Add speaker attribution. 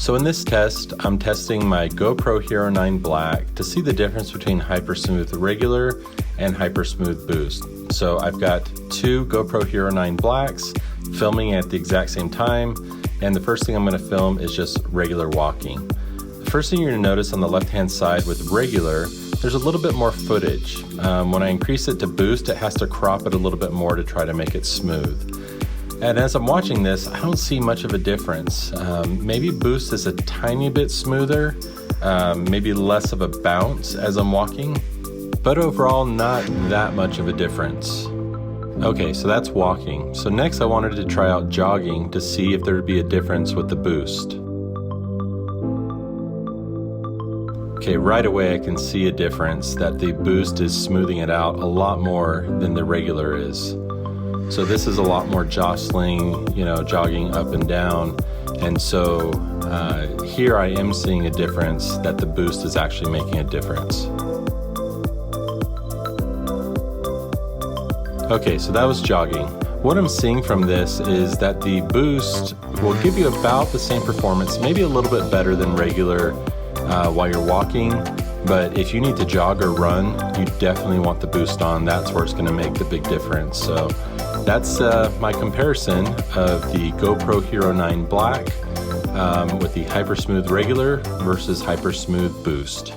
Speaker 1: So in this test, I'm testing my GoPro Hero 9 Black to see the difference between HyperSmooth Regular and HyperSmooth Boost. So I've got two GoPro Hero 9 Blacks filming at the exact same time, and the first thing I'm going to film is just regular walking. The first thing you're going to notice on the left-hand side with regular, there's a little bit more footage. When I increase it to boost, it has to crop it a little bit more to try to make it smooth. And as I'm watching this, I don't see much of a difference. Maybe boost is a tiny bit smoother, maybe less of a bounce as I'm walking, but overall not that much of a difference. Okay, so that's walking. So next I wanted to try out jogging to see if there would be a difference with the boost. Okay, right away I can see a difference that the boost is smoothing it out a lot more than the regular is. So this is a lot more jostling, jogging up and down. And so here I am seeing a difference that the boost is actually making a difference. Okay, so that was jogging. What I'm seeing from this is that the boost will give you about the same performance, maybe a little bit better than regular while you're walking. But if you need to jog or run, you definitely want the boost on. That's where it's going to make the big difference. So that's my comparison of the GoPro Hero 9 Black with the HyperSmooth Regular versus HyperSmooth Boost.